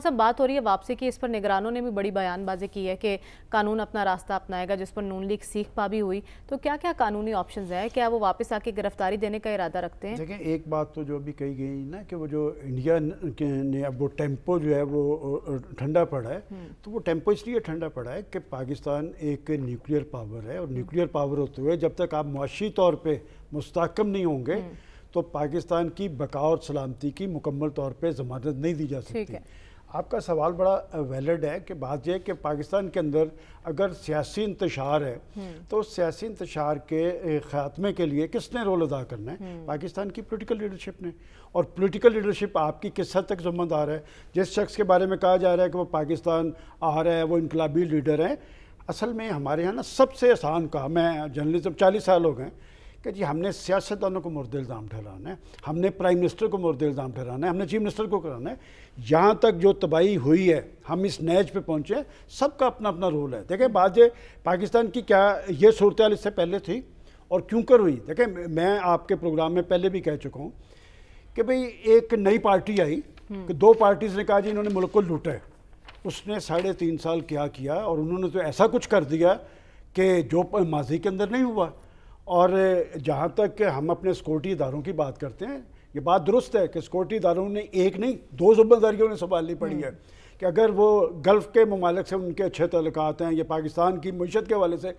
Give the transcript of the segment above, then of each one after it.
सब बात हो रही है वापसी की, इस पर निगरानों ने भी बड़ी बयानबाजी की है कि कानून अपना रास्ता अपनाएगा, जिस पर नून लीग सीख पा भी हुई। तो क्या क्या कानूनी ऑप्शंस है, क्या वो वापस आके गिरफ्तारी देने का इरादा रखते हैं? देखिए, एक बात तो जो भी कही गई ना कि वो जो इंडिया ने अब वो टेम्पो जो है वो ठंडा पड़ा है, तो वो टेम्पो इसलिए ठंडा पड़ा है कि पाकिस्तान एक न्यूक्लियर पावर है और न्यूक्लियर पावर होते हुए जब तक आप मुआशी तौर पर मुस्तहकम नहीं होंगे तो पाकिस्तान की बका और सलामती की मुकम्मल तौर पर ज़मानत नहीं दी जा सकती। आपका सवाल बड़ा वैलिड है कि बात यह कि पाकिस्तान के अंदर अगर सियासी इंतशार है तो सियासी इंतशार के ख़ात्मे के लिए किसने रोल अदा करना है? पाकिस्तान की पॉलिटिकल लीडरशिप ने। और पॉलिटिकल लीडरशिप आपकी किस हद तक ज़िम्मेदार है? जिस शख्स के बारे में कहा जा रहा है कि वो पाकिस्तान आ रहा है, वो इनकलाबी लीडर है, असल में हमारे यहाँ ना सबसे आसान काम, मैं जर्नलिज्म 40 साल हो गए कि जी हमने सियासतदानों को मुर्द इल्ज़ाम ठहराना है, हमने प्राइम मिनिस्टर को मुर्द इल्ज़ाम ठहराना है, हमने चीफ मिनिस्टर को कराना है। यहाँ तक जो तबाही हुई है, हम इस नैज पे पहुँचे, सबका अपना अपना रोल है। देखें, बात ये पाकिस्तान की क्या ये सूरत हाल इससे पहले थी और क्यों कर हुई? देखें, मैं आपके प्रोग्राम में पहले भी कह चुका हूँ कि भाई एक नई पार्टी आई कि दो पार्टीज़ ने कहा जी इन्होंने मुल्क को लूटा है। उसने 3.5 साल क्या किया और उन्होंने तो ऐसा कुछ कर दिया कि जो माजी के अंदर नहीं हुआ। और जहाँ तक कि हम अपने सिक्योरिटी इदारों की बात करते हैं, ये बात दुरुस्त है कि सिक्योरिटी इदारों ने एक नहीं 2 जिम्मेदारियों ने संभालनी पड़ी है कि अगर वो गल्फ़ के ममालिक से उनके अच्छे तल्लुकात हैं या पाकिस्तान की मईशत के हवाले से,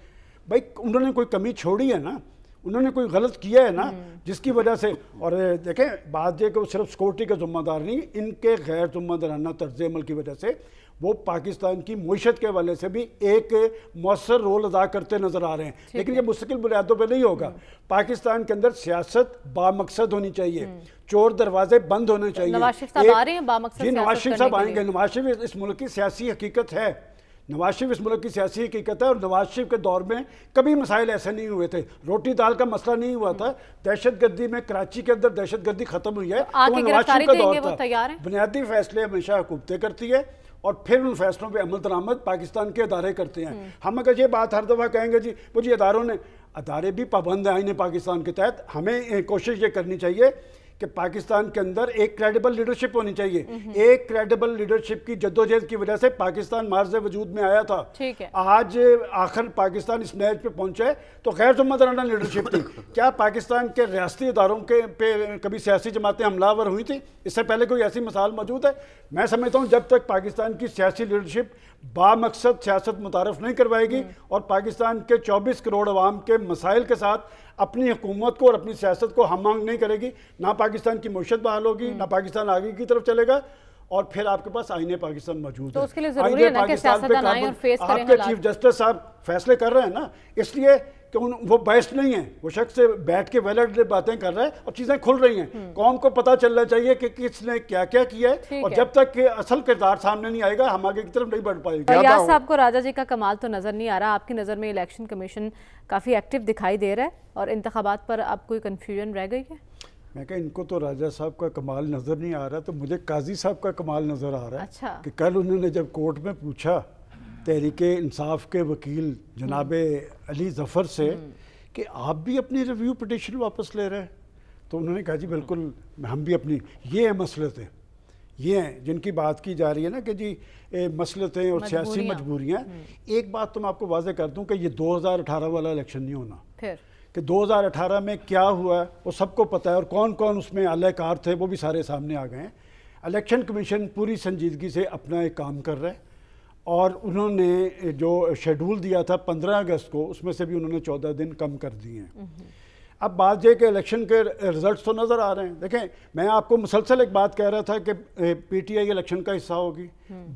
भाई उन्होंने कोई कमी छोड़ी है ना, उन्होंने कोई गलत किया है ना जिसकी वजह से। और देखें, बात यह कि वो सिर्फ सिक्योरिटी का जिम्मेदार नहीं, इनके गैर जिम्मेदाराना तर्ज अमल की वजह से वो पाकिस्तान की मईशत के हवाले से भी एक मौसर रोल अदा करते नजर आ रहे हैं। लेकिन ये मुस्तकिल बुनियादों पर नहीं होगा। पाकिस्तान के अंदर सियासत बामकसद होनी चाहिए, चोर दरवाजे बंद होने चाहिए। नवाज शरीफ साहब आ रहे हैं बामकसद जी, नवाज शरीफ साहब आएंगे। नवाज शरीफ इस मुल्क की सियासी हकीकत है, नवाज शरीफ इस मुल्क की सियासी हकीकत है। और नवाज शरीफ के दौर में कभी मसाइल ऐसे नहीं हुए थे, रोटी दाल का मसला नहीं हुआ था। दहशतगर्दी में कराची के अंदर दहशतगर्दी खत्म हुई है, तो नवाज शरीफ का दौर था। बुनियादी फैसले हमेशा हुकूमतें करती है और फिर उन फैसलों पे अमल दरामद पाकिस्तान के अदारे करते हैं। हम अगर ये बात हर दफ़ा कहेंगे जी वो जी अदारे भी पाबंद आइन पाकिस्तान के तहत, हमें कोशिश ये करनी चाहिए कि पाकिस्तान के अंदर एक क्रेडिबल लीडरशिप होनी चाहिए। एक क्रेडिबल लीडरशिप की जद्दोजहद की वजह से पाकिस्तान मार्ज़ वजूद में आया था। ठीक है। आज आखिर पाकिस्तान इस नैज पे पहुंचा है तो गैर जिम्मेदाराना लीडरशिप थी। क्या पाकिस्तान के रियासती इदारों के पे कभी सियासी जमातें हमलावर हुई थी? इससे पहले कोई ऐसी मिसाल मौजूद है? मैं समझता हूँ जब तक पाकिस्तान की सियासी लीडरशिप बामकसद सियासत मुतारफ नहीं करवाएगी और पाकिस्तान के 24 करोड़ अवाम के मसाइल के साथ अपनी हुकूमत को और अपनी सियासत को हम मांग नहीं करेगी, ना पाकिस्तान की मईशत बहाल होगी, ना पाकिस्तान आगे की तरफ चलेगा। और फिर आपके पास आईने पाकिस्तान मौजूद तो है। उसके लिए जरूरी है ना कि सियासतदान आएं और फेस करें आपके चीफ जस्टिस साहब फैसले कर रहे हैं ना, इसलिए कि वो बेस्ट नहीं है, वो शख्स बैठ के वैलिड बातें कर रहा है और चीजें खुल रही हैं। कौम को पता चलना चाहिए कि किसने क्या क्या किया है, और जब तक कि असल किरदार सामने नहीं आएगा हम आगे की तरफ नहीं बढ़ पाएंगे। फैयाज साहब को राजा जी का कमाल तो नजर नहीं आ रहा, आपकी नजर में इलेक्शन कमीशन काफी एक्टिव दिखाई दे रहा है और इंतखाबात पर अब कोई कंफ्यूजन रह गई है? मैं कहा इनको तो राजा साहब का कमाल नज़र नहीं आ रहा, तो मुझे काजी साहब का कमाल नज़र आ रहा है। अच्छा। कि कल उन्होंने जब कोर्ट में पूछा तहरीके इंसाफ के वकील जनाब अली जफ़र से कि आप भी अपनी रिव्यू पिटिशन वापस ले रहे हैं, तो उन्होंने कहा जी बिल्कुल हम भी अपनी, ये है मसलतें, ये हैं जिनकी बात की जा रही है ना कि जी मसलतें और सियासी मजबूरियाँ। एक बात तो मैं आपको वाज़ेह कर दूँ कि ये 2018 वाला इलेक्शन नहीं होना। फिर कि 2018 में क्या हुआ वो सबको पता है और कौन कौन उसमें अहलकार थे वो भी सारे सामने आ गए हैं। इलेक्शन कमीशन पूरी संजीदगी से अपना एक काम कर रहा है और उन्होंने जो शेड्यूल दिया था 15 अगस्त को, उसमें से भी उन्होंने 14 दिन कम कर दिए हैं। अब बात यह कि इलेक्शन के रिजल्ट्स तो नज़र आ रहे हैं। देखें, मैं आपको मुसलसल एक बात कह रहा था कि पीटीआई इलेक्शन का हिस्सा होगी,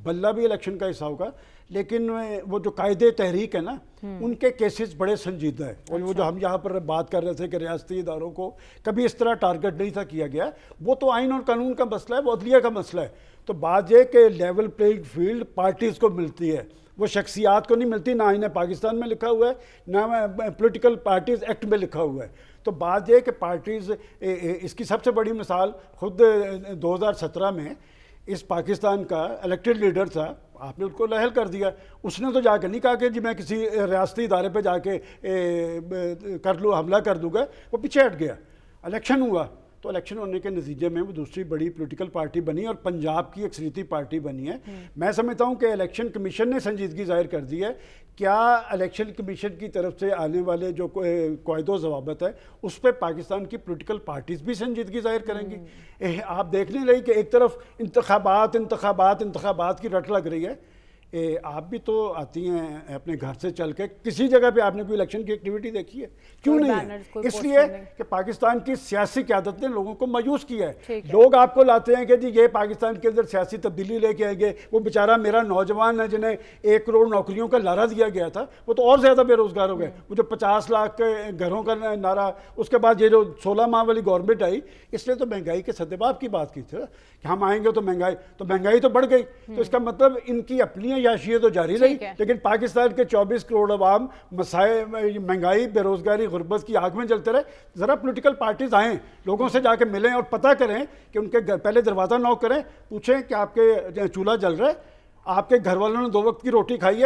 बल्ला भी इलेक्शन का हिस्सा होगा, लेकिन वो जो कायदे तहरीक है ना, उनके केसेस बड़े संजीदा है। और वो जो हम यहाँ पर बात कर रहे थे कि रियासती इदारों को कभी इस तरह टारगेट नहीं था किया गया, वो तो आइन और कानून का मसला है, वो अदलिया का मसला है। तो बात यह कि लेवल प्लेइंग फील्ड पार्टीज़ को मिलती है, वो शख्सियात को नहीं मिलती। ना इन्हें पाकिस्तान में लिखा हुआ है, ना पॉलिटिकल पार्टीज़ एक्ट में लिखा हुआ है। तो बात यह कि पार्टीज़, इसकी सबसे बड़ी मिसाल खुद 2017 में इस पाकिस्तान का इलेक्टेड लीडर था, आपने उसको लहल कर दिया। उसने तो जाकर नहीं कहा कि जी मैं किसी रियासती इदारे पे जाके कर लूँ, हमला कर दूंगा। वो पीछे हट गया, इलेक्शन हुआ, तो इलेक्शन होने के नतीजे में वो दूसरी बड़ी पॉलिटिकल पार्टी बनी और पंजाब की अक्सरियती पार्टी बनी है। मैं समझता हूँ कि इलेक्शन कमीशन ने संजीदगी जाहिर कर दी है। क्या इलेक्शन कमीशन की तरफ से आने वाले जो कायदो ज़वाबत है उस पर पाकिस्तान की पॉलिटिकल पार्टीज़ भी संजीदगी जाहिर करेंगी? आप देख नहीं रही कि एक तरफ इंतखाबात की रट लग रही है। आप भी तो आती हैं अपने घर से चल के, किसी जगह पे आपने कोई इलेक्शन की एक्टिविटी देखी है? क्यों नहीं है? इसलिए कि पाकिस्तान की सियासी क़यादत ने लोगों को मायूस किया है। लोग आपको लाते हैं कि जी ये पाकिस्तान के अंदर सियासी तब्दीली लेके आएंगे। वो बेचारा मेरा नौजवान है जिन्हें 1 करोड़ नौकरियों का नारा दिया गया था, वो तो और ज़्यादा बेरोज़गार हो गए। वो जो 50 लाख के घरों का नारा, उसके बाद ये जो 16 माह वाली गवर्नमेंट आई, इसलिए तो महंगाई के सद्देबाब की बात की थी कि हम आएंगे तो महंगाई तो बढ़ गई। तो इसका मतलब इनकी अपनी याशियत तो जारी रही, लेकिन पाकिस्तान के 24 करोड़ अवाम मसाए, महंगाई, बेरोजगारी, गुर्बत की आग में जलते रहे। जरा पॉलिटिकल पार्टीज आएं, लोगों से जाके मिलें और पता करें कि उनके घर, पहले दरवाजा नॉक करें, पूछें कि आपके चूल्हा जल रहा है, आपके घर वालों ने 2 वक्त की रोटी खाई है,